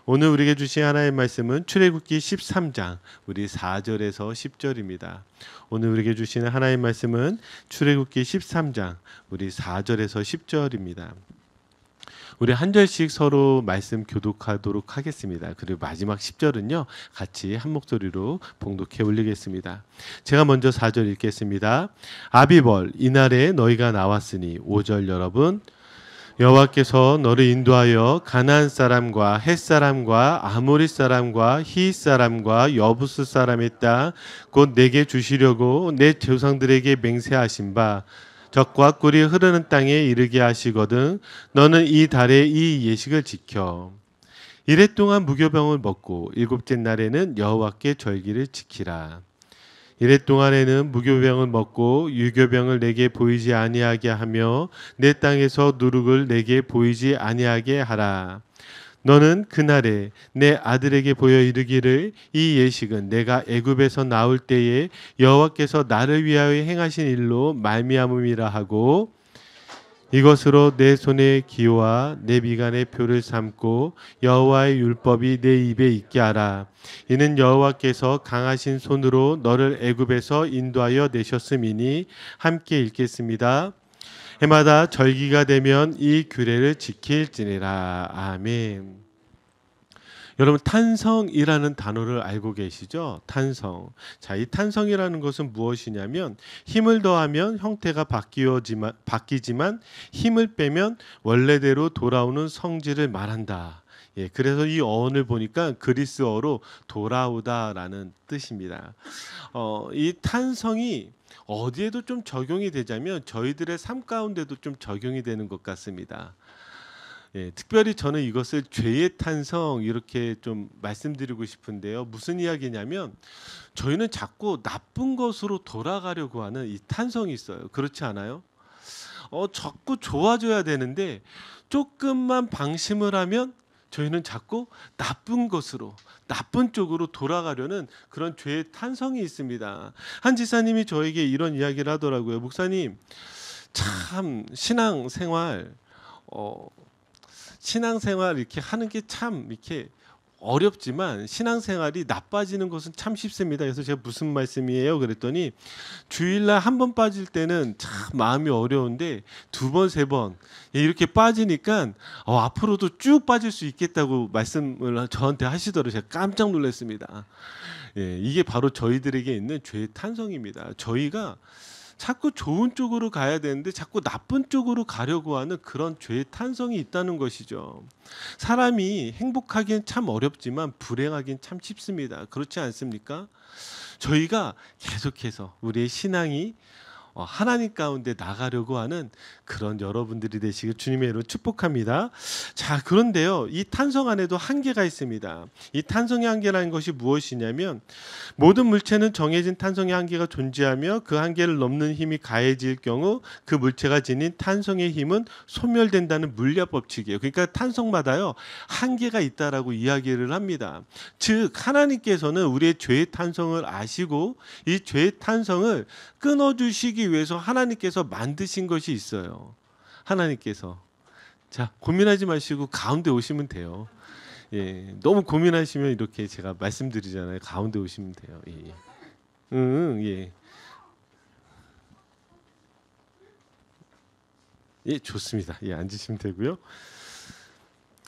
오늘 우리에게 주신 하나님의 말씀은 출애굽기 13장 우리 4절에서 10절입니다. 오늘 우리에게 주시는 하나님의 말씀은 출애굽기 13장 우리 4절에서 10절입니다. 우리 한 절씩 서로 말씀 교독하도록 하겠습니다. 그리고 마지막 10절은요. 같이 한 목소리로 봉독해 올리겠습니다. 제가 먼저 4절 읽겠습니다. 아비벌 이날에 너희가 나왔으니 5절 여러분 여호와께서 너를 인도하여 가나안 사람과 헷 사람과 아모리 사람과 히윗 사람과 여부스 사람의 땅 곧 내게 주시려고 내 조상들에게 맹세하신 바 적과 꿀이 흐르는 땅에 이르게 하시거든 너는 이 달에 이 예식을 지켜 이래 동안 무교병을 먹고 일곱째 날에는 여호와께 절기를 지키라. 이래 동안에는 무교병을 먹고 유교병을 내게 보이지 아니하게 하며 내 땅에서 누룩을 내게 보이지 아니하게 하라. 너는 그날에 내 아들에게 보여 이르기를 이 예식은 내가 애굽에서 나올 때에 여호와께서 나를 위하여 행하신 일로 말미암음이라 하고 이것으로 내 손의 기호와 내 미간의 표를 삼고 여호와의 율법이 내 입에 있게 하라. 이는 여호와께서 강하신 손으로 너를 애굽에서 인도하여 내셨음이니. 함께 읽겠습니다. 해마다 절기가 되면 이 규례를 지킬지니라. 아멘. 여러분 탄성이라는 단어를 알고 계시죠? 탄성. 자, 이 탄성이라는 것은 무엇이냐면 힘을 더하면 형태가 바뀌지만 힘을 빼면 원래대로 돌아오는 성질을 말한다. 예, 그래서 이 어원을 보니까 그리스어로 돌아오다라는 뜻입니다. 이 탄성이 어디에도 좀 적용이 되자면 저희들의 삶 가운데도 좀 적용이 되는 것 같습니다. 예, 특별히 저는 이것을 죄의 탄성 이렇게 좀 말씀드리고 싶은데요. 무슨 이야기냐면 저희는 자꾸 나쁜 것으로 돌아가려고 하는 이 탄성이 있어요. 그렇지 않아요? 자꾸 좋아져야 되는데 조금만 방심을 하면 저희는 자꾸 나쁜 것으로 나쁜 쪽으로 돌아가려는 그런 죄의 탄성이 있습니다. 한 지사님이 저에게 이런 이야기를 하더라고요. 목사님 참 신앙생활 이렇게 하는 게 참 이렇게 어렵지만 신앙생활이 나빠지는 것은 참 쉽습니다. 그래서 제가 무슨 말씀이에요? 그랬더니 주일날 한 번 빠질 때는 참 마음이 어려운데 두 번, 세 번 이렇게 빠지니까 앞으로도 쭉 빠질 수 있겠다고 말씀을 저한테 하시더라고요. 제가 깜짝 놀랐습니다. 예, 이게 바로 저희들에게 있는 죄의 탄성입니다. 저희가 자꾸 좋은 쪽으로 가야 되는데 자꾸 나쁜 쪽으로 가려고 하는 그런 죄의 탄성이 있다는 것이죠. 사람이 행복하기엔 참 어렵지만 불행하기엔 참 쉽습니다. 그렇지 않습니까? 저희가 계속해서 우리의 신앙이 하나님 가운데 나가려고 하는 그런 여러분들이 되시길 주님의 이름으로 축복합니다. 자, 그런데요. 이 탄성 안에도 한계가 있습니다. 이 탄성의 한계라는 것이 무엇이냐면 모든 물체는 정해진 탄성의 한계가 존재하며 그 한계를 넘는 힘이 가해질 경우 그 물체가 지닌 탄성의 힘은 소멸된다는 물리학 법칙이에요. 그러니까 탄성마다요. 한계가 있다라고 이야기를 합니다. 즉 하나님께서는 우리의 죄의 탄성을 아시고 이 죄의 탄성을 끊어주시기 위해서 하나님께서 만드신 것이 있어요. 하나님께서. 자, 고민하지 마시고 가운데 오시면 돼요. 예, 너무 고민하시면 이렇게 제가 말씀드리잖아요. 가운데 오시면 돼요. 예. 예. 예, 좋습니다. 예, 앉으시면 되고요.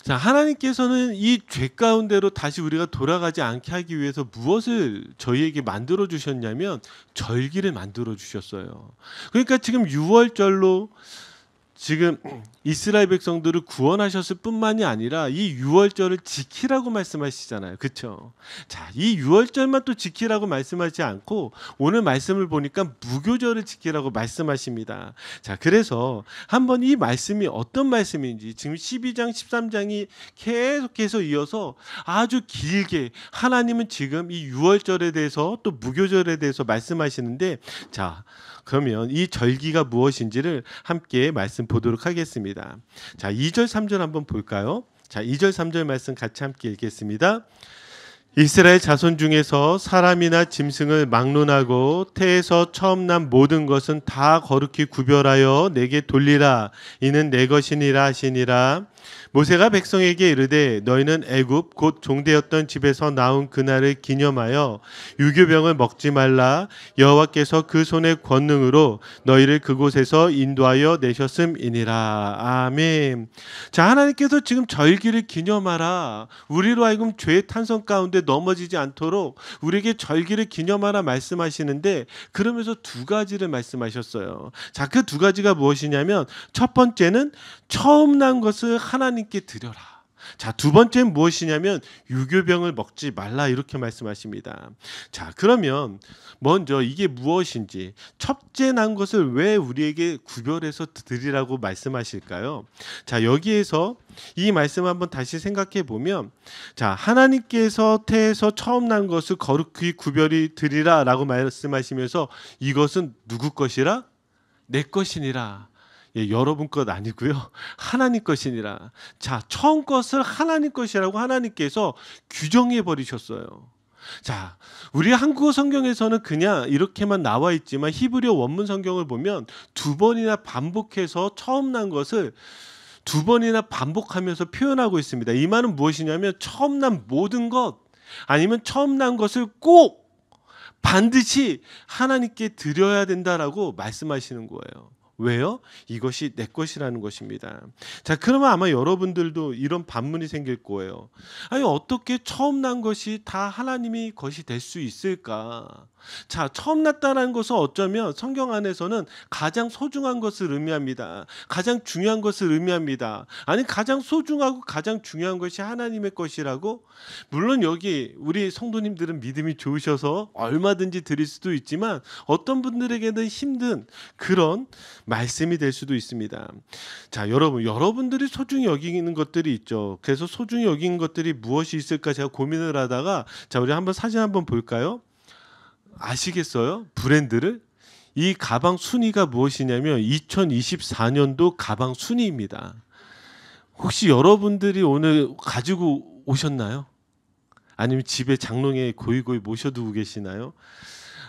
자, 하나님께서는 이 죄 가운데로 다시 우리가 돌아가지 않게 하기 위해서 무엇을 저희에게 만들어 주셨냐면 절기를 만들어 주셨어요. 그러니까 지금 6월절로 지금 이스라엘 백성들을 구원하셨을 뿐만이 아니라 이 6월절을 지키라고 말씀하시잖아요. 그렇죠? 자, 이 6월절만 또 지키라고 말씀하지 않고 오늘 말씀을 보니까 무교절을 지키라고 말씀하십니다. 자, 그래서 한번 이 말씀이 어떤 말씀인지 지금 12장, 13장이 계속해서 이어서 아주 길게 하나님은 지금 이 6월절에 대해서 또 무교절에 대해서 말씀하시는데 자, 그러면 이 절기가 무엇인지를 함께 말씀 보도록 하겠습니다. 자, 2절 3절 한번 볼까요? 자, 2절 3절 말씀 같이 함께 읽겠습니다. 이스라엘 자손 중에서 사람이나 짐승을 막론하고 태에서 처음 난 모든 것은 다 거룩히 구별하여 내게 돌리라. 이는 내 것이니라 하시니라. 모세가 백성에게 이르되 너희는 애굽 곧 종되었던 집에서 나온 그날을 기념하여 유교병을 먹지 말라. 여호와께서 그 손의 권능으로 너희를 그곳에서 인도하여 내셨음이니라. 아멘. 자, 하나님께서 지금 절기를 기념하라. 우리로 하여금 죄의 탄성 가운데 넘어지지 않도록 우리에게 절기를 기념하라 말씀하시는데, 그러면서 두 가지를 말씀하셨어요. 자, 그 두 가지가 무엇이냐면, 첫 번째는 처음 난 것을 하나님께 드려라. 자, 두 번째는 무엇이냐면 유교병을 먹지 말라, 이렇게 말씀하십니다. 자, 그러면 먼저 이게 무엇인지, 첫째 난 것을 왜 우리에게 구별해서 드리라고 말씀하실까요? 자, 여기에서 이 말씀 한번 다시 생각해 보면, 자, 하나님께서 태에서 처음 난 것을 거룩히 구별히 드리라라고 말씀하시면서, 이것은 누구 것이라? 내 것이니라. 예, 여러분 것 아니고요, 하나님 것이니라. 자, 처음 것을 하나님 것이라고 하나님께서 규정해 버리셨어요. 자, 우리 한국어 성경에서는 그냥 이렇게만 나와 있지만 히브리어 원문 성경을 보면 두 번이나 반복해서 처음 난 것을 두 번이나 반복하면서 표현하고 있습니다. 이 말은 무엇이냐면, 처음 난 모든 것, 아니면 처음 난 것을 꼭 반드시 하나님께 드려야 된다라고 말씀하시는 거예요. 왜요? 이것이 내 것이라는 것입니다. 자, 그러면 아마 여러분들도 이런 반문이 생길 거예요. 아니, 어떻게 처음 난 것이 다 하나님이 것이 될 수 있을까? 자, 처음 났다는 것은 어쩌면 성경 안에서는 가장 소중한 것을 의미합니다. 가장 중요한 것을 의미합니다. 아니, 가장 소중하고 가장 중요한 것이 하나님의 것이라고? 물론 여기 우리 성도님들은 믿음이 좋으셔서 얼마든지 드릴 수도 있지만, 어떤 분들에게는 힘든 그런 말씀이 될 수도 있습니다. 자, 여러분들이 소중히 여기는 것들이 있죠. 그래서 소중히 여기는 것들이 무엇이 있을까 제가 고민을 하다가, 자, 우리 한번 사진 한번 볼까요? 아시겠어요? 브랜드를? 이 가방 순위가 무엇이냐면 2024년도 가방 순위입니다. 혹시 여러분들이 오늘 가지고 오셨나요? 아니면 집에 장롱에 고이고이 모셔두고 계시나요?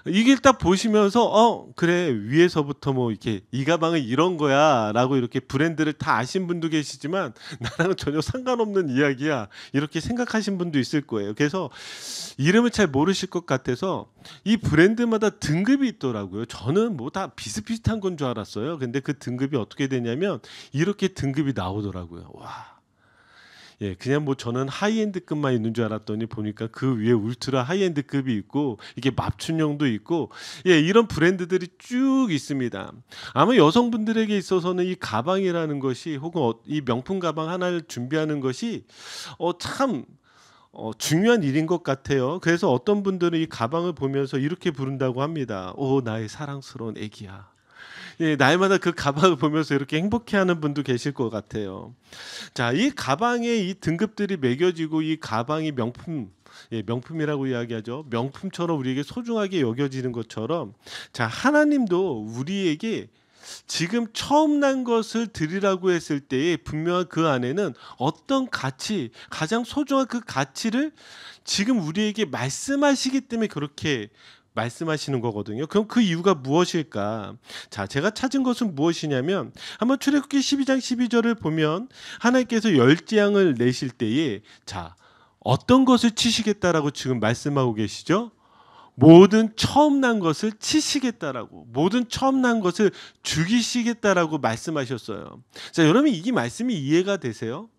이게 딱 보시면서 그래, 위에서부터 뭐 이렇게 이 가방은 이런 거야라고 이렇게 브랜드를 다 아신 분도 계시지만, 나랑은 전혀 상관없는 이야기야, 이렇게 생각하신 분도 있을 거예요. 그래서 이름을 잘 모르실 것 같아서 이 브랜드마다 등급이 있더라고요. 저는 뭐 다 비슷비슷한 건 줄 알았어요. 근데 그 등급이 어떻게 되냐면 이렇게 등급이 나오더라고요. 와. 예, 그냥 뭐 저는 하이엔드급만 있는 줄 알았더니 보니까 그 위에 울트라 하이엔드급이 있고, 이게 맞춤형도 있고, 예, 이런 브랜드들이 쭉 있습니다. 아마 여성분들에게 있어서는 이 가방이라는 것이, 혹은 이 명품 가방 하나를 준비하는 것이 참 중요한 일인 것 같아요. 그래서 어떤 분들은 이 가방을 보면서 이렇게 부른다고 합니다. 오, 나의 사랑스러운 애기야. 예, 날마다 그 가방을 보면서 이렇게 행복해하는 분도 계실 것 같아요. 자, 이 가방에 이 등급들이 매겨지고, 이 가방이 명품, 예, 명품이라고 이야기하죠. 명품처럼 우리에게 소중하게 여겨지는 것처럼, 자, 하나님도 우리에게 지금 처음 난 것을 드리라고 했을 때에 분명한 그 안에는 어떤 가치, 가장 소중한 그 가치를 지금 우리에게 말씀하시기 때문에 그렇게 말씀하시는 거거든요. 그럼 그 이유가 무엇일까? 자, 제가 찾은 것은 무엇이냐면, 한번 출애굽기 12장 12절을 보면 하나님께서 열재앙을 내실 때에, 자, 어떤 것을 치시겠다라고 지금 말씀하고 계시죠? 모든 처음 난 것을 치시겠다라고, 모든 처음 난 것을 죽이시겠다라고 말씀하셨어요. 자, 여러분, 이 말씀이 이해가 되세요?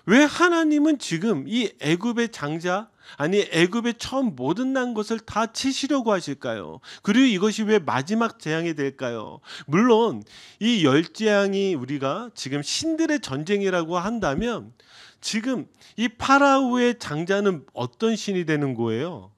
왜 하나님은 지금 이 애굽의 장자, 아니 애굽의 처음 모든 난 것을 다 치시려고 하실까요? 그리고 이것이 왜 마지막 재앙이 될까요? 물론 이 열재앙이 우리가 지금 신들의 전쟁이라고 한다면, 지금 이 파라오의 장자는 어떤 신이 되는 거예요?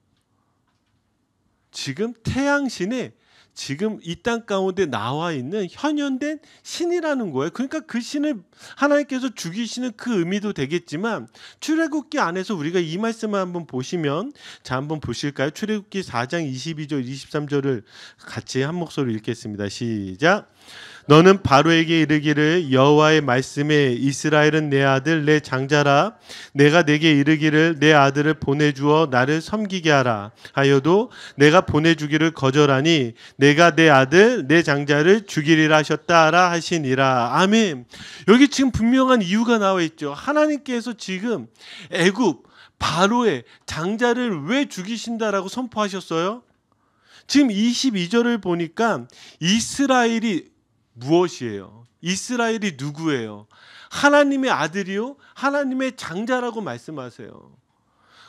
지금 태양신의, 지금 이 땅 가운데 나와 있는 현현된 신이라는 거예요. 그러니까 그 신을 하나님께서 죽이시는 그 의미도 되겠지만, 출애굽기 안에서 우리가 이 말씀을 한번 보시면, 자, 한번 보실까요? 출애굽기 4장 22절 23절을 같이 한 목소리로 읽겠습니다. 시작. 너는 바로에게 이르기를 여호와의 말씀에 이스라엘은 내 아들 내 장자라 내가 내게 이르기를 내 아들을 보내주어 나를 섬기게 하라 하여도 내가 보내주기를 거절하니 내가 내 아들 내 장자를 죽이리라 하셨다라 하시니라. 아멘. 여기 지금 분명한 이유가 나와 있죠. 하나님께서 지금 애굽 바로의 장자를 왜 죽이신다라고 선포하셨어요? 지금 22절을 보니까 이스라엘이 무엇이에요? 이스라엘이 누구예요? 하나님의 아들이요? 하나님의 장자라고 말씀하세요.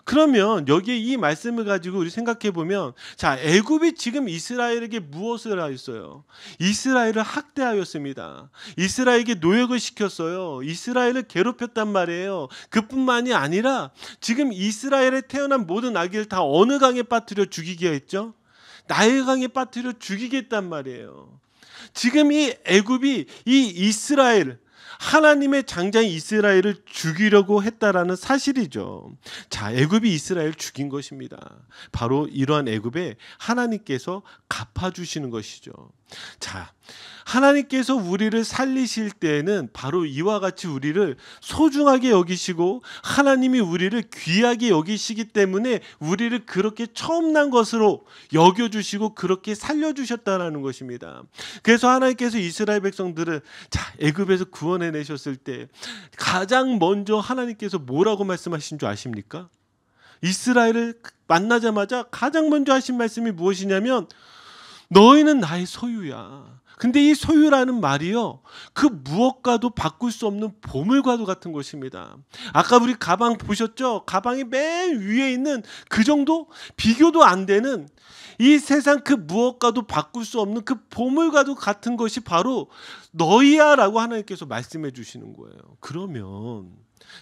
그러면 여기에 이 말씀을 가지고 우리 생각해 보면, 자, 애굽이 지금 이스라엘에게 무엇을 하였어요? 이스라엘을 학대하였습니다. 이스라엘에게 노역을 시켰어요. 이스라엘을 괴롭혔단 말이에요. 그뿐만이 아니라 지금 이스라엘에 태어난 모든 아기를 다 어느 강에 빠뜨려 죽이게 했죠? 나일 강에 빠뜨려 죽이겠단 말이에요. 지금 이 애굽이 이 이스라엘, 하나님의 장자인 이스라엘을 죽이려고 했다라는 사실이죠. 자, 애굽이 이스라엘을 죽인 것입니다. 바로 이러한 애굽에 하나님께서 갚아주시는 것이죠. 자, 하나님께서 우리를 살리실 때에는 바로 이와 같이 우리를 소중하게 여기시고 하나님이 우리를 귀하게 여기시기 때문에 우리를 그렇게 처음 난 것으로 여겨주시고 그렇게 살려주셨다는 것입니다. 그래서 하나님께서 이스라엘 백성들을 자, 애굽에서 구원해내셨을 때 가장 먼저 하나님께서 뭐라고 말씀하신 줄 아십니까? 이스라엘을 만나자마자 가장 먼저 하신 말씀이 무엇이냐면 너희는 나의 소유야. 근데 이 소유라는 말이요, 그 무엇과도 바꿀 수 없는 보물과도 같은 것입니다. 아까 우리 가방 보셨죠? 가방이 맨 위에 있는 그 정도 비교도 안 되는 이 세상 그 무엇과도 바꿀 수 없는 그 보물과도 같은 것이 바로 너희야라고 하나님께서 말씀해 주시는 거예요. 그러면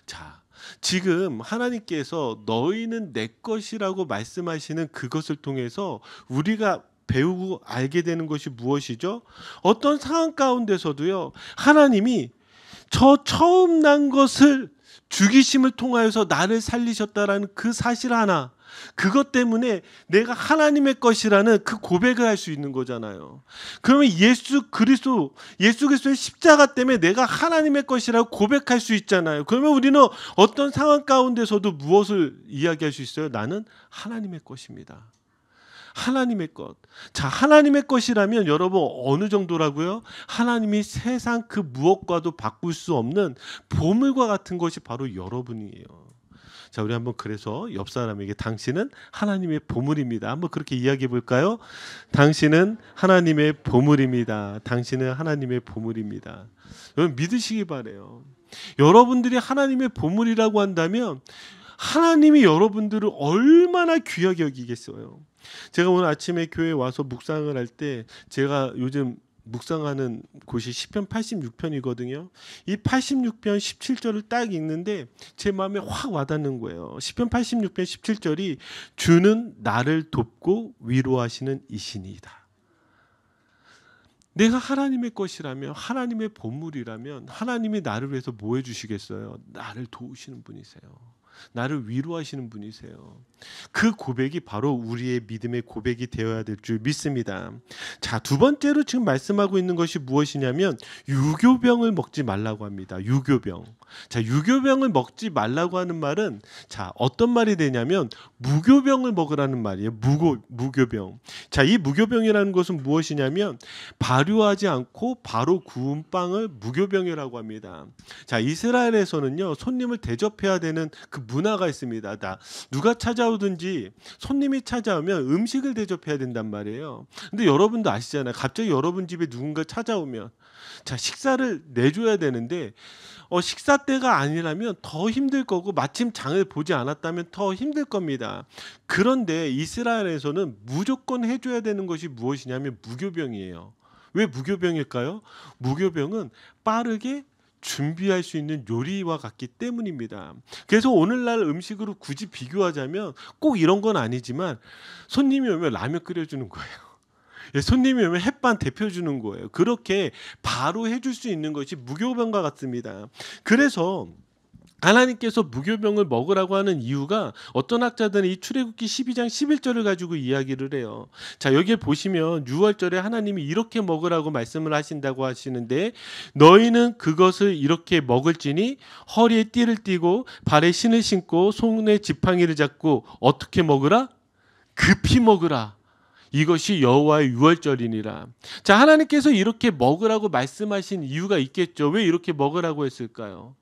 자, 지금 하나님께서 너희는 내 것이라고 말씀하시는 그것을 통해서 우리가 배우고 알게 되는 것이 무엇이죠? 어떤 상황 가운데서도요, 하나님이 저 처음 난 것을 죽이심을 통하여서 나를 살리셨다라는 그 사실 하나, 그것 때문에 내가 하나님의 것이라는 그 고백을 할 수 있는 거잖아요. 그러면 예수 그리스도의 십자가 때문에 내가 하나님의 것이라고 고백할 수 있잖아요. 그러면 우리는 어떤 상황 가운데서도 무엇을 이야기할 수 있어요? 나는 하나님의 것입니다. 하나님의 것. 자, 하나님의 것이라면 여러분 어느 정도라고요? 하나님이 세상 그 무엇과도 바꿀 수 없는 보물과 같은 것이 바로 여러분이에요. 자, 우리 한번 그래서 옆 사람에게 당신은 하나님의 보물입니다. 한번 그렇게 이야기해 볼까요? 당신은 하나님의 보물입니다. 당신은 하나님의 보물입니다. 여러분 믿으시기 바라요. 여러분들이 하나님의 보물이라고 한다면 하나님이 여러분들을 얼마나 귀하게 여기겠어요. 제가 오늘 아침에 교회에 와서 묵상을 할 때 제가 요즘 묵상하는 곳이 시편 86편이거든요. 이 86편 17절을 딱 읽는데 제 마음에 확 와닿는 거예요. 시편 86편 17절이 주는 나를 돕고 위로하시는 이신이다. 내가 하나님의 것이라면, 하나님의 보물이라면 하나님이 나를 위해서 뭐 해주시겠어요? 나를 도우시는 분이세요. 나를 위로하시는 분이세요. 그 고백이 바로 우리의 믿음의 고백이 되어야 될 줄 믿습니다. 자, 두 번째로 지금 말씀하고 있는 것이 무엇이냐면 유교병을 먹지 말라고 합니다. 유교병. 자, 유교병을 먹지 말라고 하는 말은 자, 어떤 말이 되냐면 무교병을 먹으라는 말이에요. 무교병. 자, 이 무교병이라는 것은 무엇이냐면 발효하지 않고 바로 구운 빵을 무교병이라고 합니다. 자, 이스라엘에서는요, 손님을 대접해야 되는 그 문화가 있습니다. 누가 찾아오든지 손님이 찾아오면 음식을 대접해야 된단 말이에요. 근데 여러분도 아시잖아요. 갑자기 여러분 집에 누군가 찾아오면 자, 식사를 내줘야 되는데 식사 때가 아니라면 더 힘들 거고 마침 장을 보지 않았다면 더 힘들 겁니다. 그런데 이스라엘에서는 무조건 해줘야 되는 것이 무엇이냐면 무교병이에요. 왜 무교병일까요? 무교병은 빠르게 준비할 수 있는 요리와 같기 때문입니다. 그래서 오늘날 음식으로 굳이 비교하자면 꼭 이런 건 아니지만 손님이 오면 라면 끓여주는 거예요. 손님이 오면 햇반 데펴주는 거예요. 그렇게 바로 해줄 수 있는 것이 무교병과 같습니다. 그래서 하나님께서 무교병을 먹으라고 하는 이유가 어떤 학자들은 이 출애굽기 12장 11절을 가지고 이야기를 해요. 자, 여기에 보시면 6월절에 하나님이 이렇게 먹으라고 말씀을 하신다고 하시는데, 너희는 그것을 이렇게 먹을지니 허리에 띠를 띠고 발에 신을 신고 손에 지팡이를 잡고 어떻게 먹으라? 급히 먹으라. 이것이 여호와의 유월절이니라. 자, 하나님께서 이렇게 먹으라고 말씀하신 이유가 있겠죠. 왜 이렇게 먹으라고 했을까요?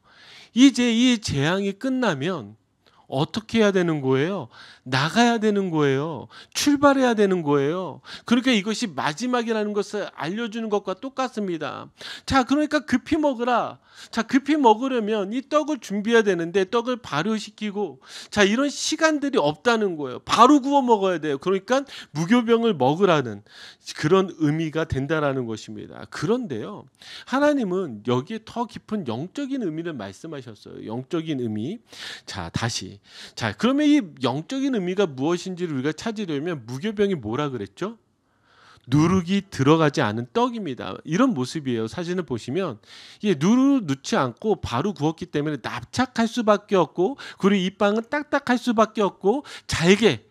이제 이 재앙이 끝나면 어떻게 해야 되는 거예요? 나가야 되는 거예요. 출발해야 되는 거예요. 그러니까 이것이 마지막이라는 것을 알려주는 것과 똑같습니다. 자, 그러니까 급히 먹으라. 자, 급히 먹으려면 이 떡을 준비해야 되는데 떡을 발효시키고, 자, 이런 시간들이 없다는 거예요. 바로 구워 먹어야 돼요. 그러니까 무교병을 먹으라는 그런 의미가 된다라는 것입니다. 그런데요, 하나님은 여기에 더 깊은 영적인 의미를 말씀하셨어요. 영적인 의미. 자, 다시. 자, 그러면 이 영적인 의미가 무엇인지를 우리가 찾으려면 무교병이 뭐라 그랬죠? 누룩이 들어가지 않은 떡입니다. 이런 모습이에요. 사진을 보시면 누룩을 넣지 않고 바로 구웠기 때문에 납작할 수밖에 없고, 그리고 이 빵은 딱딱할 수밖에 없고 잘게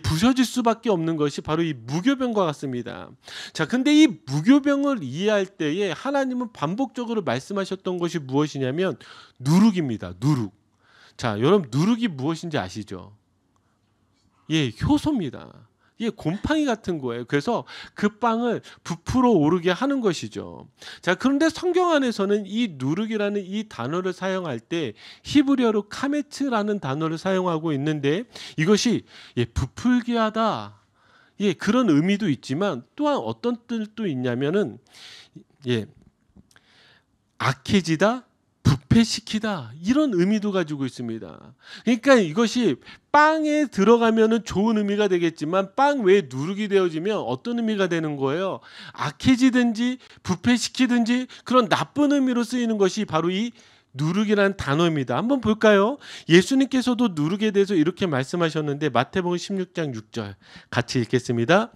부서질 수밖에 없는 것이 바로 이 무교병과 같습니다. 자, 근데 이 무교병을 이해할 때에 하나님은 반복적으로 말씀하셨던 것이 무엇이냐면 누룩입니다. 누룩. 자, 여러분, 누룩이 무엇인지 아시죠? 효소입니다. 곰팡이 같은 거예요. 그래서 그 빵을 부풀어 오르게 하는 것이죠. 자, 그런데 성경 안에서는 이 누룩이라는 이 단어를 사용할 때 히브리어로 카메츠라는 단어를 사용하고 있는데, 이것이 부풀게 하다, 그런 의미도 있지만 또한 어떤 뜻도 있냐면은 악해지다, 부패시키다, 이런 의미도 가지고 있습니다. 그러니까 이것이 빵에 들어가면은 좋은 의미가 되겠지만 빵 외에 누룩이 되어지면 어떤 의미가 되는 거예요? 악해지든지 부패시키든지 그런 나쁜 의미로 쓰이는 것이 바로 이 누룩이라는 단어입니다. 한번 볼까요? 예수님께서도 누룩에 대해서 이렇게 말씀하셨는데, 마태복음 16장 6절 같이 읽겠습니다.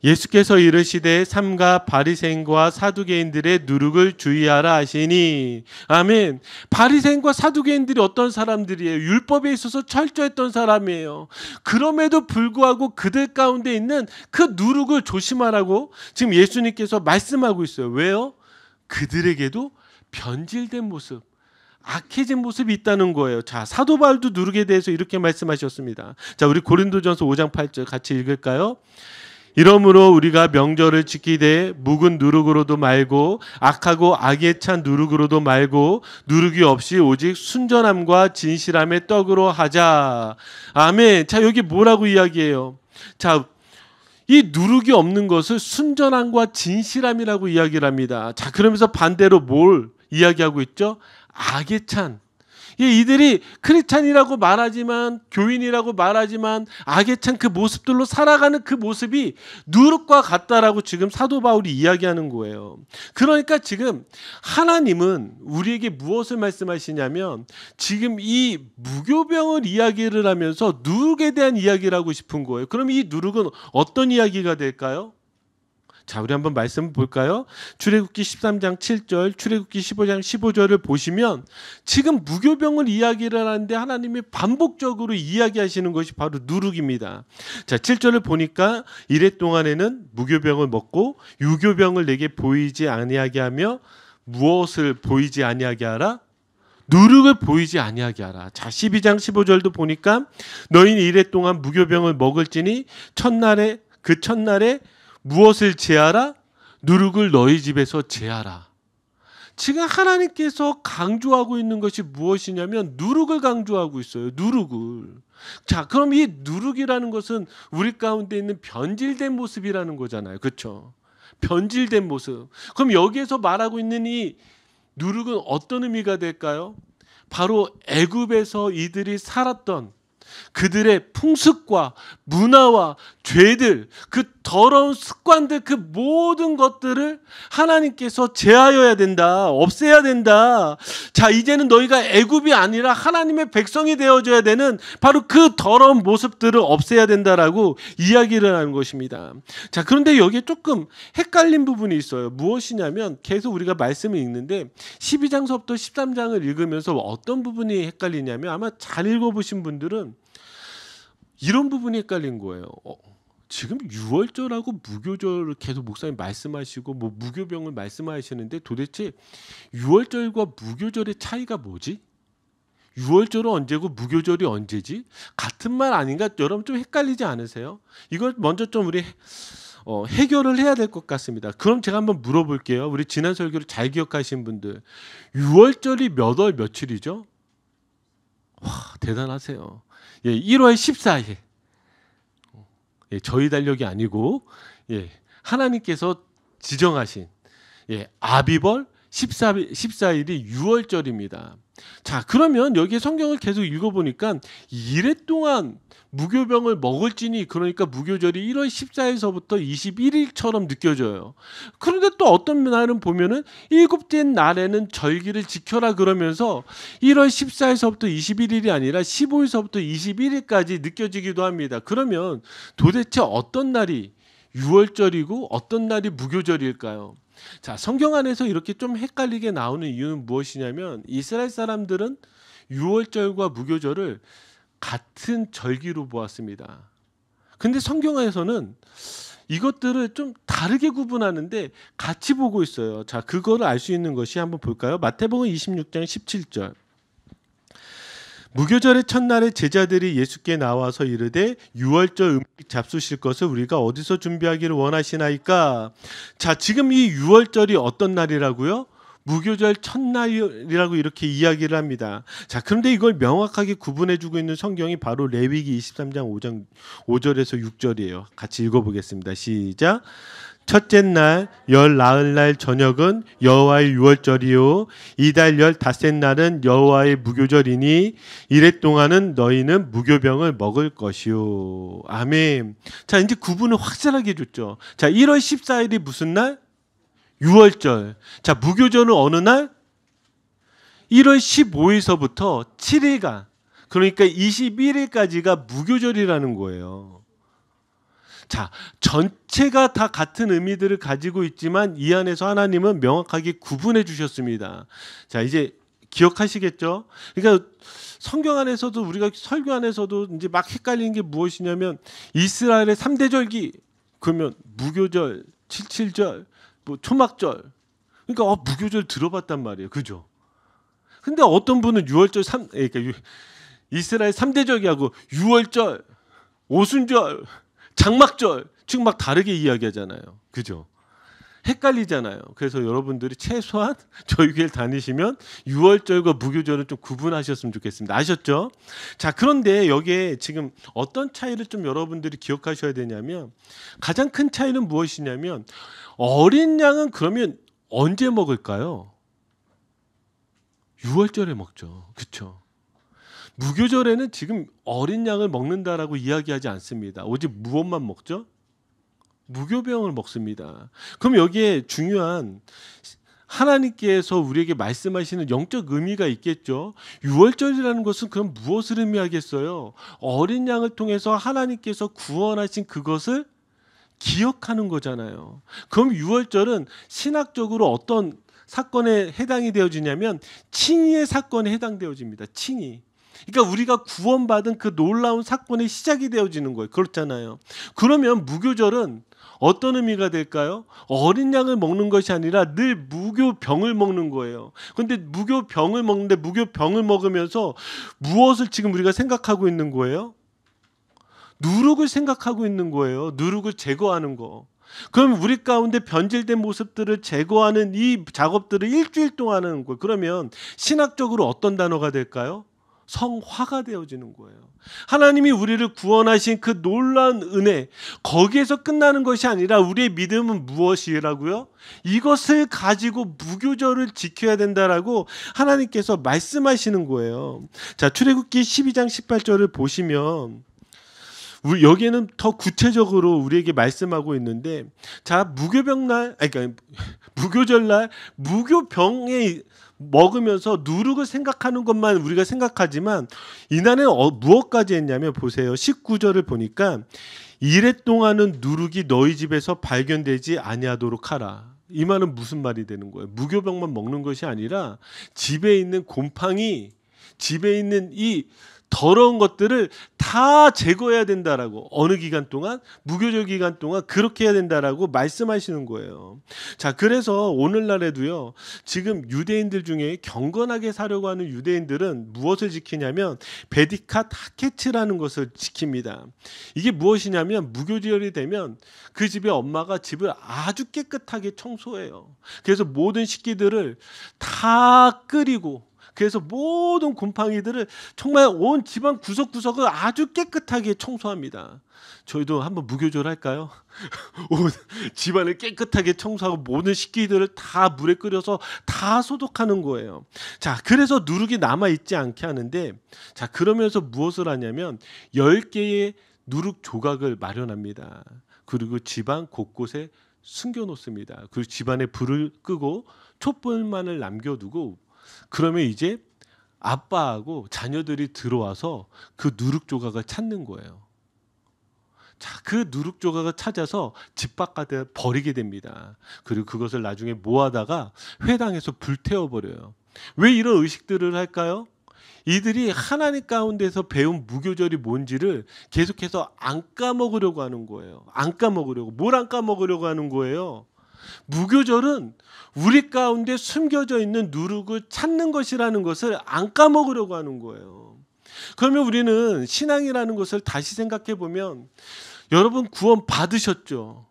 예수께서 이르시되 삼가 바리새인과 사두개인들의 누룩을 주의하라 하시니. 아멘. 바리새인과 사두개인들이 어떤 사람들이에요? 율법에 있어서 철저했던 사람이에요. 그럼에도 불구하고 그들 가운데 있는 그 누룩을 조심하라고 지금 예수님께서 말씀하고 있어요. 왜요? 그들에게도 변질된 모습, 악해진 모습이 있다는 거예요. 자, 사도 바울도 누룩에 대해서 이렇게 말씀하셨습니다. 자, 우리 고린도전서 5장 8절 같이 읽을까요? 이러므로 우리가 명절을 지키되 묵은 누룩으로도 말고 악하고 악에 찬 누룩으로도 말고 누룩이 없이 오직 순전함과 진실함의 떡으로 하자. 아멘. 자, 여기 뭐라고 이야기해요? 자, 이 누룩이 없는 것을 순전함과 진실함이라고 이야기를 합니다. 자, 그러면서 반대로 뭘 이야기하고 있죠? 악에 찬. 이들이 크리스찬이라고 말하지만, 교인이라고 말하지만 악에 찬 그 모습들로 살아가는 그 모습이 누룩과 같다라고 지금 사도 바울이 이야기하는 거예요. 그러니까 지금 하나님은 우리에게 무엇을 말씀하시냐면, 지금 이 무교병을 이야기를 하면서 누룩에 대한 이야기를 하고 싶은 거예요. 그럼 이 누룩은 어떤 이야기가 될까요? 자, 우리 한번 말씀 볼까요? 출애굽기 13장 7절, 출애굽기 15장 15절을 보시면 지금 무교병을 이야기를 하는데 하나님이 반복적으로 이야기하시는 것이 바로 누룩입니다. 자, 7절을 보니까 이래 동안에는 무교병을 먹고 유교병을 내게 보이지 아니하게 하며 무엇을 보이지 아니하게 하라? 누룩을 보이지 아니하게 하라. 자, 12장 15절도 보니까 너희는 이래 동안 무교병을 먹을지니 첫날에 무엇을 제하라? 누룩을 너희 집에서 제하라. 지금 하나님께서 강조하고 있는 것이 무엇이냐면 누룩을 강조하고 있어요. 누룩을. 자, 그럼 이 누룩이라는 것은 우리 가운데 있는 변질된 모습이라는 거잖아요. 그렇죠? 변질된 모습. 그럼 여기에서 말하고 있는 이 누룩은 어떤 의미가 될까요? 바로 애굽에서 이들이 살았던 그들의 풍습과 문화와 죄들, 그 더러운 습관들, 그 모든 것들을 하나님께서 제하여야 된다. 없애야 된다. 자, 이제는 너희가 애굽이 아니라 하나님의 백성이 되어줘야 되는 바로 그 더러운 모습들을 없애야 된다라고 이야기를 하는 것입니다. 자, 그런데 여기에 조금 헷갈린 부분이 있어요. 무엇이냐면 계속 우리가 말씀을 읽는데 12장서부터 13장을 읽으면서 어떤 부분이 헷갈리냐면 아마 잘 읽어보신 분들은 이런 부분이 헷갈린 거예요. 지금 유월절하고 무교절을 계속 목사님 말씀하시고 뭐 무교병을 말씀하시는데 도대체 유월절과 무교절의 차이가 뭐지? 유월절은 언제고 무교절이 언제지? 같은 말 아닌가? 여러분 좀 헷갈리지 않으세요? 이걸 먼저 좀 우리 해결을 해야 될 것 같습니다. 그럼 제가 한번 물어볼게요. 우리 지난 설교를 잘 기억하신 분들, 유월절이 몇 월 며칠이죠? 와, 대단하세요. 예, 1월 14일. 예, 저희 달력이 아니고 하나님께서 지정하신 아비벌 14일이 유월절입니다. 자, 그러면 여기에 성경을 계속 읽어보니까 이래 동안 무교병을 먹을지니, 그러니까 무교절이 1월 14일서부터 21일처럼 느껴져요. 그런데 또 어떤 날은 보면은 일곱째 날에는 절기를 지켜라 그러면서 1월 14일서부터 21일이 아니라 15일서부터 21일까지 느껴지기도 합니다. 그러면 도대체 어떤 날이 유월절이고 어떤 날이 무교절일까요? 자, 성경 안에서 이렇게 좀 헷갈리게 나오는 이유는 무엇이냐면 이스라엘 사람들은 유월절과 무교절을 같은 절기로 보았습니다. 근데 성경 안에서는 이것들을 좀 다르게 구분하는데 같이 보고 있어요. 자, 그거를 알 수 있는 것이 한번 볼까요? 마태복음 26장 17절. 무교절의 첫날에 제자들이 예수께 나와서 이르되 유월절 음식 잡수실 것을 우리가 어디서 준비하기를 원하시나이까? 자, 지금 이 유월절이 어떤 날이라고요? 무교절 첫날이라고 이렇게 이야기를 합니다. 자, 그런데 이걸 명확하게 구분해주고 있는 성경이 바로 레위기 23장 5절에서 6절이에요. 같이 읽어보겠습니다. 시작. 첫째 날 열 나흘 날 저녁은 여호와의 유월절이요 이달 15째 날은 여호와의 무교절이니 이래 동안은 너희는 무교병을 먹을 것이요. 아멘. 자, 이제 구분을 확실하게 해줬죠. 자, 1월 14일이 무슨 날? 유월절. 자, 무교절은 어느 날? 1월 15일서부터 7일간, 그러니까 21일까지가 무교절이라는 거예요. 자, 전체가 다 같은 의미들을 가지고 있지만 이 안에서 하나님은 명확하게 구분해 주셨습니다. 자, 이제 기억하시겠죠? 그러니까 성경 안에서도 우리가 설교 안에서도 이제 막 헷갈리는 게 무엇이냐면 이스라엘의 3대 절기, 그러면 무교절, 칠칠절, 뭐 초막절. 그러니까 무교절 들어봤단 말이에요. 그죠? 근데 어떤 분은 유월절 그러니까 이스라엘 3대 절기하고 유월절, 오순절, 장막절 지금 막 다르게 이야기하잖아요. 그죠? 헷갈리잖아요. 그래서 여러분들이 최소한 저희 교회를 다니시면 유월절과 무교절은 좀 구분하셨으면 좋겠습니다. 아셨죠? 자, 그런데 여기에 지금 어떤 차이를 좀 여러분들이 기억하셔야 되냐면 가장 큰 차이는 무엇이냐면 어린 양은 그러면 언제 먹을까요? 유월절에 먹죠. 그렇죠? 무교절에는 지금 어린 양을 먹는다라고 이야기하지 않습니다. 오직 무엇만 먹죠? 무교병을 먹습니다. 그럼 여기에 중요한 하나님께서 우리에게 말씀하시는 영적 의미가 있겠죠. 유월절이라는 것은 그럼 무엇을 의미하겠어요? 어린 양을 통해서 하나님께서 구원하신 그것을 기억하는 거잖아요. 그럼 유월절은 신학적으로 어떤 사건에 해당이 되어지냐면 칭의의 사건에 해당되어집니다. 칭의. 그러니까 우리가 구원받은 그 놀라운 사건의 시작이 되어지는 거예요. 그렇잖아요. 그러면 무교절은 어떤 의미가 될까요? 어린 양을 먹는 것이 아니라 늘 무교병을 먹는 거예요. 그런데 무교병을 먹는데 무교병을 먹으면서 무엇을 지금 우리가 생각하고 있는 거예요? 누룩을 생각하고 있는 거예요. 누룩을 제거하는 거. 그럼 우리 가운데 변질된 모습들을 제거하는 이 작업들을 일주일 동안 하는 거예요. 그러면 신학적으로 어떤 단어가 될까요? 성화가 되어지는 거예요. 하나님이 우리를 구원하신 그 놀라운 은혜, 거기에서 끝나는 것이 아니라 우리의 믿음은 무엇이라고요? 이것을 가지고 무교절을 지켜야 된다라고 하나님께서 말씀하시는 거예요. 자, 출애굽기 12장 18절을 보시면 우리 여기에는 더 구체적으로 우리에게 말씀하고 있는데, 자, 무교병날, 아니, 그러니까 무교절날 무교병에 먹으면서 누룩을 생각하는 것만 우리가 생각하지만, 이날은 무엇까지 했냐면, 보세요. 19절을 보니까 이래 동안은 누룩이 너희 집에서 발견되지 아니하도록 하라. 이 말은 무슨 말이 되는 거예요? 무교병만 먹는 것이 아니라 집에 있는 곰팡이, 집에 있는 이 더러운 것들을 다 제거해야 된다라고, 어느 기간 동안, 무교절 기간 동안 그렇게 해야 된다라고 말씀하시는 거예요. 자, 그래서 오늘날에도요, 지금 유대인들 중에 경건하게 사려고 하는 유대인들은 무엇을 지키냐면 베디카 타케츠라는 것을 지킵니다. 이게 무엇이냐면, 무교절이 되면 그 집의 엄마가 집을 아주 깨끗하게 청소해요. 그래서 모든 식기들을 다 끓이고, 그래서 모든 곰팡이들을 정말 온 집안 구석구석을 아주 깨끗하게 청소합니다. 저희도 한번 무교절 할까요? 온 집안을 깨끗하게 청소하고 모든 식기들을 다 물에 끓여서 다 소독하는 거예요. 자, 그래서 누룩이 남아있지 않게 하는데, 자, 그러면서 무엇을 하냐면 10개의 누룩 조각을 마련합니다. 그리고 집안 곳곳에 숨겨놓습니다. 그리고 집안에 불을 끄고 촛불만을 남겨두고, 그러면 이제 아빠하고 자녀들이 들어와서 그 누룩 조각을 찾는 거예요. 자, 그 누룩 조각을 찾아서 집 바깥에 버리게 됩니다. 그리고 그것을 나중에 모아다가 회당에서 불태워 버려요. 왜 이런 의식들을 할까요? 이들이 하나님 가운데서 배운 무교절이 뭔지를 계속해서 안 까먹으려고 하는 거예요. 안 까먹으려고. 뭘 안 까먹으려고 하는 거예요? 무교절은 우리 가운데 숨겨져 있는 누룩을 찾는 것이라는 것을 안 까먹으려고 하는 거예요. 그러면 우리는 신앙이라는 것을 다시 생각해 보면, 여러분 구원 받으셨죠?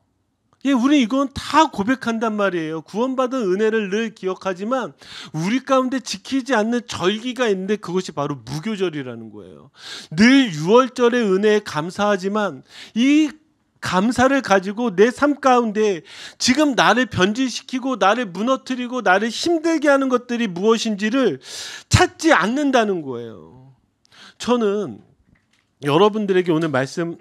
예, 우리 이건 다 고백한단 말이에요. 구원받은 은혜를 늘 기억하지만 우리 가운데 지키지 않는 절기가 있는데, 그것이 바로 무교절이라는 거예요. 늘 유월절의 은혜에 감사하지만 이 감사를 가지고 내 삶 가운데 지금 나를 변질시키고 나를 무너뜨리고 나를 힘들게 하는 것들이 무엇인지를 찾지 않는다는 거예요. 저는 여러분들에게 오늘 말씀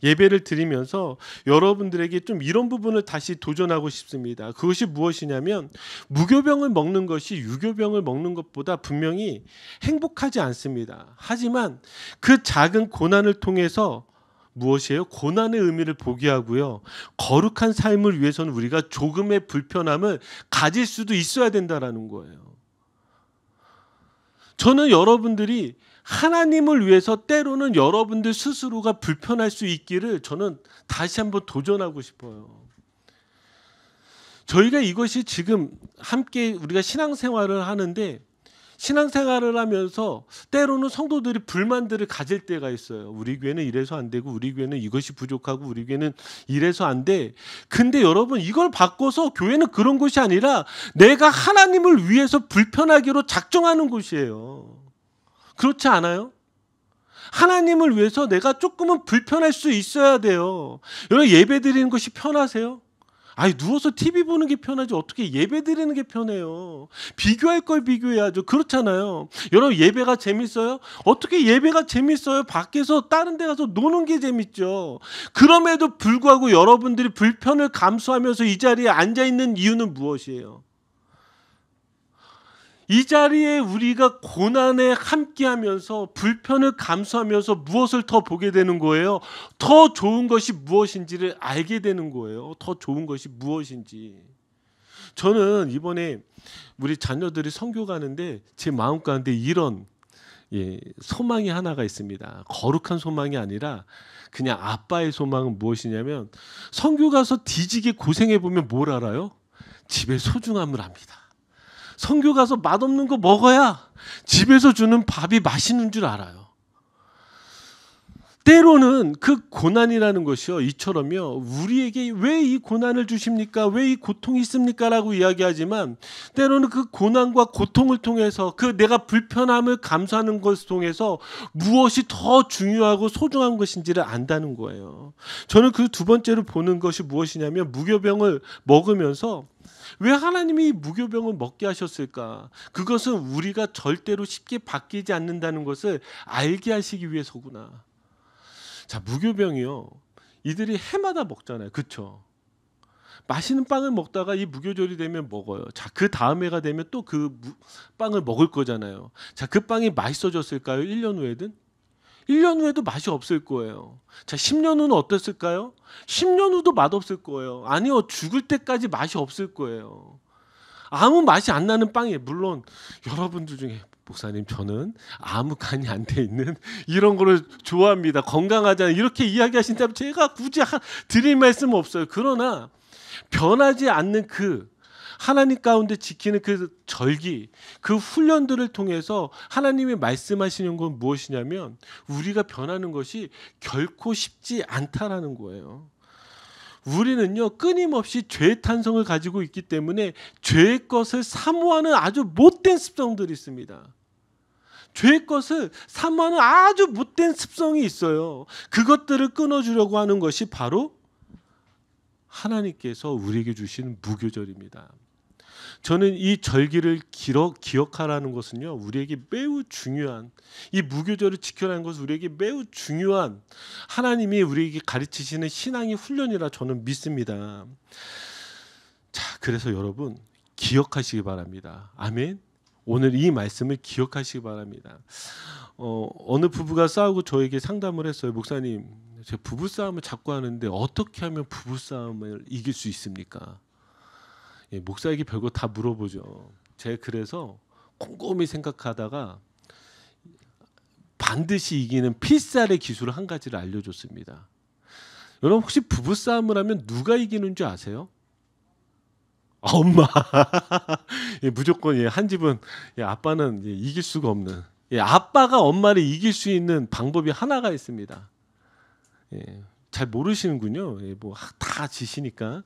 예배를 드리면서 여러분들에게 좀 이런 부분을 다시 도전하고 싶습니다. 그것이 무엇이냐면, 무교병을 먹는 것이 유교병을 먹는 것보다 분명히 행복하지 않습니다. 하지만 그 작은 고난을 통해서 무엇이에요? 고난의 의미를 보게 하고요, 거룩한 삶을 위해서는 우리가 조금의 불편함을 가질 수도 있어야 된다라는 거예요. 저는 여러분들이 하나님을 위해서 때로는 여러분들 스스로가 불편할 수 있기를 저는 다시 한번 도전하고 싶어요. 저희가 이것이 지금 함께 우리가 신앙생활을 하는데, 신앙생활을 하면서 때로는 성도들이 불만들을 가질 때가 있어요. 우리 교회는 이래서 안 되고, 우리 교회는 이것이 부족하고, 우리 교회는 이래서 안 돼. 근데 여러분, 이걸 바꿔서 교회는 그런 곳이 아니라 내가 하나님을 위해서 불편하기로 작정하는 곳이에요. 그렇지 않아요? 하나님을 위해서 내가 조금은 불편할 수 있어야 돼요. 여러분, 예배 드리는 것이 편하세요? 아니, 누워서 TV 보는 게 편하지 어떻게 예배 드리는 게 편해요? 비교할 걸 비교해야죠. 그렇잖아요. 여러분, 예배가 재밌어요? 어떻게 예배가 재밌어요? 밖에서 다른 데 가서 노는 게 재밌죠. 그럼에도 불구하고 여러분들이 불편을 감수하면서 이 자리에 앉아있는 이유는 무엇이에요? 이 자리에 우리가 고난에 함께하면서 불편을 감수하면서 무엇을 더 보게 되는 거예요? 더 좋은 것이 무엇인지를 알게 되는 거예요. 더 좋은 것이 무엇인지. 저는 이번에 우리 자녀들이 선교 가는데 제 마음 가운데 이런 소망이 하나가 있습니다. 거룩한 소망이 아니라 그냥 아빠의 소망은 무엇이냐면, 선교 가서 뒤지게 고생해 보면 뭘 알아요? 집의 소중함을 압니다. 선교 가서 맛없는 거 먹어야 집에서 주는 밥이 맛있는 줄 알아요. 때로는 그 고난이라는 것이요, 이처럼요, 우리에게 왜 이 고난을 주십니까? 왜 이 고통이 있습니까? 라고 이야기하지만, 때로는 그 고난과 고통을 통해서 그 내가 불편함을 감수하는 것을 통해서 무엇이 더 중요하고 소중한 것인지를 안다는 거예요. 저는 그 두 번째로 보는 것이 무엇이냐면, 무교병을 먹으면서 왜 하나님이 무교병을 먹게 하셨을까? 그것은 우리가 절대로 쉽게 바뀌지 않는다는 것을 알게 하시기 위해서구나. 자, 무교병이요. 이들이 해마다 먹잖아요. 그렇죠? 맛있는 빵을 먹다가 이 무교절이 되면 먹어요. 자, 그 다음 해가 되면 또 그 빵을 먹을 거잖아요. 자, 그 빵이 맛있어졌을까요? 1년 후에든? 1년 후에도 맛이 없을 거예요. 자, 10년 후는 어땠을까요? 10년 후도 맛없을 거예요. 아니요, 죽을 때까지 맛이 없을 거예요. 아무 맛이 안 나는 빵이에요. 물론 여러분들 중에 목사님, 저는 아무 간이 안 돼 있는 이런 거를 좋아합니다. 건강하잖아요. 이렇게 이야기하신다면 제가 굳이 드릴 말씀은 없어요. 그러나 변하지 않는 그 하나님 가운데 지키는 그 절기, 그 훈련들을 통해서 하나님이 말씀하시는 건 무엇이냐면 우리가 변하는 것이 결코 쉽지 않다라는 거예요. 우리는요, 끊임없이 죄의 탄성을 가지고 있기 때문에 죄의 것을 사모하는 아주 못된 습성들이 있습니다. 죄의 것을 사모하는 아주 못된 습성이 있어요. 그것들을 끊어주려고 하는 것이 바로 하나님께서 우리에게 주신 무교절입니다. 저는 이 절기를 기억하라는 것은요, 우리에게 매우 중요한, 이 무교절을 지켜라는 것은 우리에게 매우 중요한 하나님이 우리에게 가르치시는 신앙의 훈련이라 저는 믿습니다. 자, 그래서 여러분 기억하시기 바랍니다. 아멘. 오늘 이 말씀을 기억하시기 바랍니다. 어느 부부가 싸우고 저에게 상담을 했어요. 목사님, 제 부부싸움을 자꾸 하는데 어떻게 하면 부부싸움을 이길 수 있습니까? 예, 목사에게 별거 다 물어보죠. 제가 그래서 곰곰이 생각하다가 반드시 이기는 필살의 기술을 한 가지를 알려줬습니다. 여러분 혹시 부부싸움을 하면 누가 이기는 줄 아세요? 엄마. 예, 무조건 예, 한 집은 예, 아빠는 예, 이길 수가 없는. 예, 아빠가 엄마를 이길 수 있는 방법이 하나가 있습니다. 예, 잘 모르시는군요. 예, 뭐 다 지시니까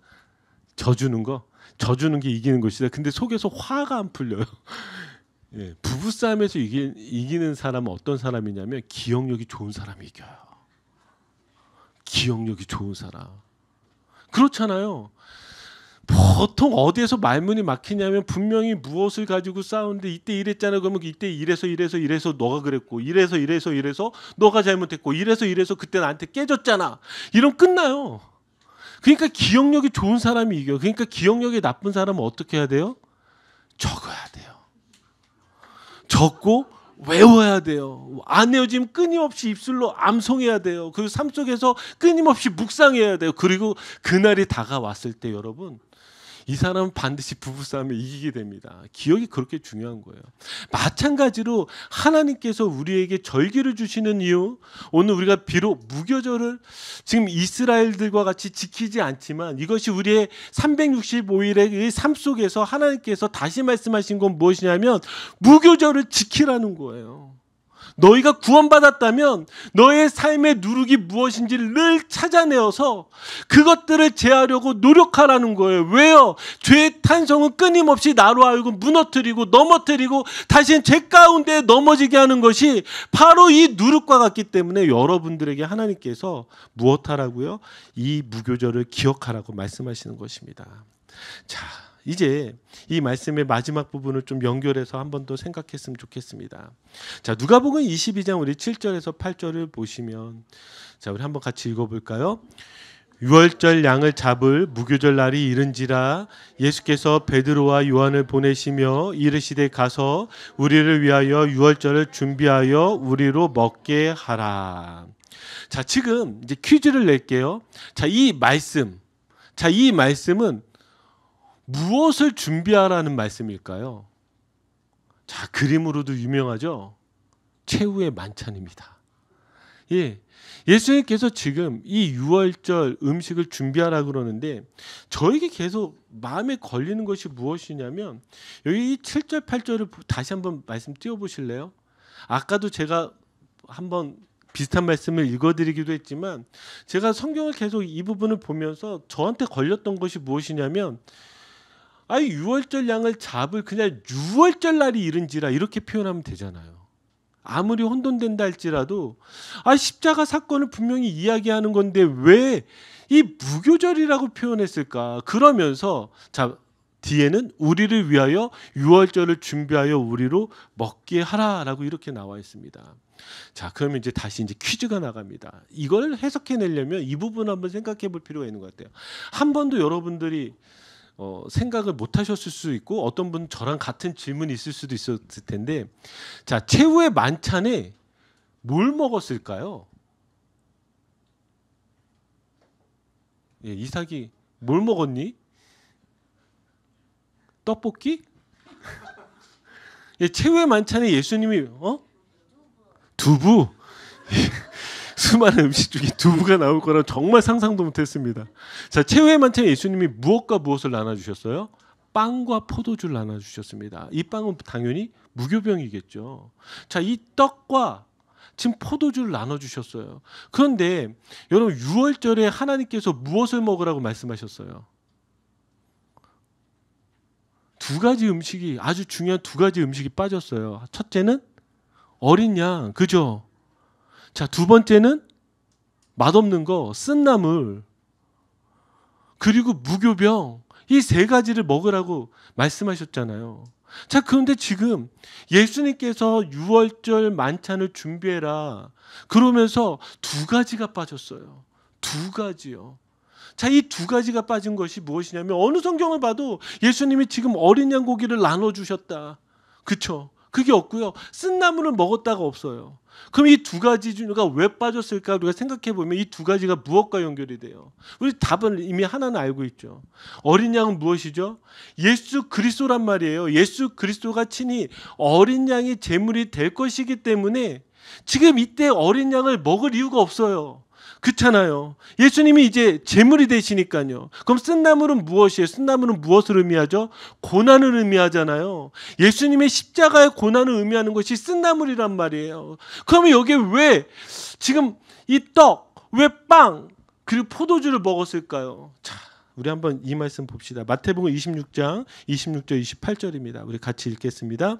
져주는 게 이기는 것이다. 근데 속에서 화가 안 풀려요. 예, 부부싸움에서 이기는 사람은 어떤 사람이냐면 기억력이 좋은 사람이 이겨요. 기억력이 좋은 사람. 그렇잖아요. 보통 어디에서 말문이 막히냐면 분명히 무엇을 가지고 싸우는데 이때 이랬잖아. 그러면 이때 이래서 너가 그랬고 이래서 너가 잘못했고 이래서 그때 나한테 깨졌잖아. 이러면 끝나요. 그러니까 기억력이 좋은 사람이 이겨요. 그러니까 기억력이 나쁜 사람은 어떻게 해야 돼요? 적어야 돼요. 적고 외워야 돼요. 안 외워지면 끊임없이 입술로 암송해야 돼요. 그리고 삶 속에서 끊임없이 묵상해야 돼요. 그리고 그날이 다가왔을 때 여러분, 이 사람은 반드시 부부싸움에 이기게 됩니다. 기억이 그렇게 중요한 거예요. 마찬가지로 하나님께서 우리에게 절기를 주시는 이유, 오늘 우리가 비록 무교절을 지금 이스라엘들과 같이 지키지 않지만 이것이 우리의 365일의 삶 속에서 하나님께서 다시 말씀하신 건 무엇이냐면 무교절을 지키라는 거예요. 너희가 구원받았다면 너의 삶의 누룩이 무엇인지를 늘 찾아내어서 그것들을 제하려고 노력하라는 거예요. 왜요? 죄의 탄성은 끊임없이 나로 하여금 무너뜨리고 넘어뜨리고 다시는 죄 가운데 넘어지게 하는 것이 바로 이 누룩과 같기 때문에 여러분들에게 하나님께서 무엇하라고요? 이 무교절을 기억하라고 말씀하시는 것입니다. 자, 이제 이 말씀의 마지막 부분을 좀 연결해서 한 번 더 생각했으면 좋겠습니다. 자, 누가복음 22장 우리 7절에서 8절을 보시면, 자, 우리 한번 같이 읽어볼까요? 유월절 양을 잡을 무교절 날이 이른지라 예수께서 베드로와 요한을 보내시며 이르시되 가서 우리를 위하여 유월절을 준비하여 우리로 먹게 하라. 자, 지금 이제 퀴즈를 낼게요. 자, 이 말씀은 무엇을 준비하라는 말씀일까요? 자, 그림으로도 유명하죠. 최후의 만찬입니다. 예, 예수님께서 지금 이 유월절 음식을 준비하라 그러는데 저에게 계속 마음에 걸리는 것이 무엇이냐면 여기 이 7절 8절을 다시 한번 말씀 띄워보실래요? 아까도 제가 한번 비슷한 말씀을 읽어드리기도 했지만 제가 성경을 계속 이 부분을 보면서 저한테 걸렸던 것이 무엇이냐면 유월절 양을 잡을 그냥 유월절 날이 이른지라 이렇게 표현하면 되잖아요. 아무리 혼돈된다 할지라도 십자가 사건을 분명히 이야기하는 건데 왜 이 무교절이라고 표현했을까? 그러면서 자, 뒤에는 우리를 위하여 유월절을 준비하여 우리로 먹게 하라라고 이렇게 나와 있습니다. 자, 그러면 이제 다시 이제 퀴즈가 나갑니다. 이걸 해석해내려면 이 부분 한번 생각해 볼 필요가 있는 것 같아요. 한 번도 여러분들이 생각을 못 하셨을 수도 있고 어떤 분 저랑 같은 질문이 있을 수도 있었을 텐데, 자, 최후의 만찬에 뭘 먹었을까요? 예, 이삭이 뭘 먹었니? 떡볶이? 예, 최후의 만찬에 예수님이 두부. 수많은 음식 중에 두부가 나올 거라 정말 상상도 못했습니다. 자, 최후의 만찬에 예수님이 무엇과 무엇을 나눠주셨어요? 빵과 포도주를 나눠주셨습니다. 이 빵은 당연히 무교병이겠죠. 자, 이 떡과 지금 포도주를 나눠주셨어요. 그런데 여러분, 유월절에 하나님께서 무엇을 먹으라고 말씀하셨어요? 두 가지 음식이, 아주 중요한 두 가지 음식이 빠졌어요. 첫째는 어린 양, 그죠? 자, 두 번째는 맛없는 거, 쓴 나물, 그리고 무교병, 이 세 가지를 먹으라고 말씀하셨잖아요. 자, 그런데 지금 예수님께서 유월절 만찬을 준비해라 그러면서 두 가지가 빠졌어요. 두 가지요. 자, 이 두 가지가 빠진 것이 무엇이냐면, 어느 성경을 봐도 예수님이 지금 어린 양 고기를 나눠주셨다, 그렇죠? 그게 없고요. 쓴 나물을 먹었다가 없어요. 그럼 이 두 가지가 왜 빠졌을까? 우리가 생각해 보면 이 두 가지가 무엇과 연결이 돼요? 우리 답은 이미 하나는 알고 있죠. 어린 양은 무엇이죠? 예수 그리스도란 말이에요. 예수 그리스도가 친히 어린 양이 제물이 될 것이기 때문에 지금 이때 어린 양을 먹을 이유가 없어요. 그렇잖아요. 예수님이 이제 제물이 되시니까요. 그럼 쓴 나물은 무엇이에요? 쓴 나물은 무엇을 의미하죠? 고난을 의미하잖아요. 예수님의 십자가의 고난을 의미하는 것이 쓴 나물이란 말이에요. 그러면 여기에 왜 지금 이 떡, 왜 빵, 그리고 포도주를 먹었을까요? 자, 우리 한번 이 말씀 봅시다. 마태복음 26장 26절 28절입니다. 우리 같이 읽겠습니다.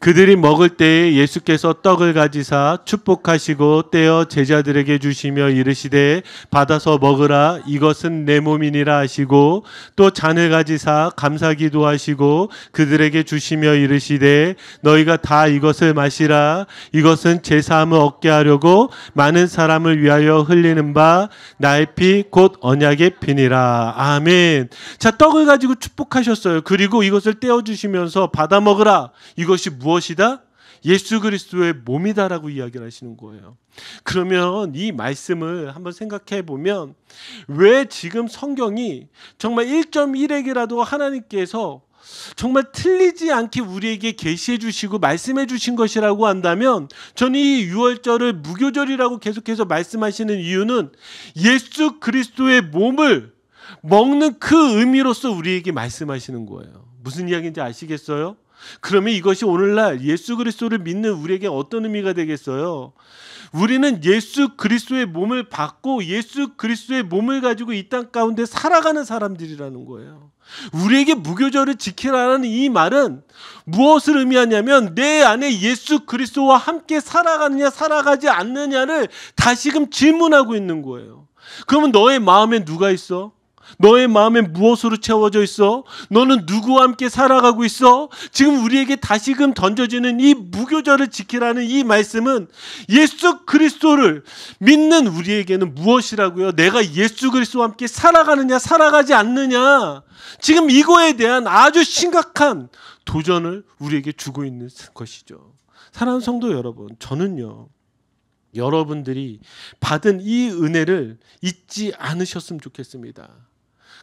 그들이 먹을 때에 예수께서 떡을 가지사 축복하시고 떼어 제자들에게 주시며 이르시되 받아서 먹으라, 이것은 내 몸이니라 하시고, 또 잔을 가지사 감사기도 하시고 그들에게 주시며 이르시되 너희가 다 이것을 마시라, 이것은 제 사함을 얻게 하려고 많은 사람을 위하여 흘리는 바 나의 피 곧 언약의 피니라. 아멘. 자, 떡을 가지고 축복하셨어요. 그리고 이것을 떼어 주시면서 받아 먹으라, 이것이 무엇이다? 예수 그리스도의 몸이다라고 이야기를 하시는 거예요. 그러면 이 말씀을 한번 생각해 보면, 왜 지금 성경이 정말 1.1핵이라도 하나님께서 정말 틀리지 않게 우리에게 계시해 주시고 말씀해 주신 것이라고 한다면, 저는 이 유월절을 무교절이라고 계속해서 말씀하시는 이유는 예수 그리스도의 몸을 먹는 그 의미로서 우리에게 말씀하시는 거예요. 무슨 이야기인지 아시겠어요? 그러면 이것이 오늘날 예수 그리스도를 믿는 우리에게 어떤 의미가 되겠어요? 우리는 예수 그리스도의 몸을 받고 예수 그리스도의 몸을 가지고 이 땅 가운데 살아가는 사람들이라는 거예요. 우리에게 무교절을 지키라는 이 말은 무엇을 의미하냐면, 내 안에 예수 그리스도와 함께 살아가느냐 살아가지 않느냐를 다시금 질문하고 있는 거예요. 그러면 너의 마음에 누가 있어? 너의 마음에 무엇으로 채워져 있어? 너는 누구와 함께 살아가고 있어? 지금 우리에게 다시금 던져지는 이 무교절을 지키라는 이 말씀은 예수 그리스도를 믿는 우리에게는 무엇이라고요? 내가 예수 그리스도와 함께 살아가느냐 살아가지 않느냐, 지금 이거에 대한 아주 심각한 도전을 우리에게 주고 있는 것이죠. 사랑하는 성도 여러분, 저는요, 여러분들이 받은 이 은혜를 잊지 않으셨으면 좋겠습니다.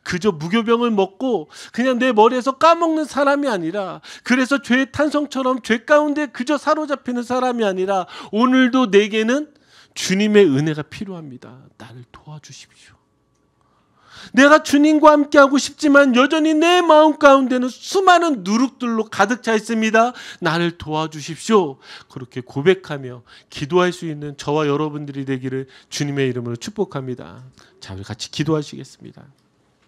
그저 무교병을 먹고 그냥 내 머리에서 까먹는 사람이 아니라, 그래서 죄의 탄성처럼 죄 가운데 그저 사로잡히는 사람이 아니라, 오늘도 내게는 주님의 은혜가 필요합니다. 나를 도와주십시오. 내가 주님과 함께하고 싶지만 여전히 내 마음 가운데는 수많은 누룩들로 가득 차 있습니다. 나를 도와주십시오. 그렇게 고백하며 기도할 수 있는 저와 여러분들이 되기를 주님의 이름으로 축복합니다. 자, 우리 같이 기도하시겠습니다.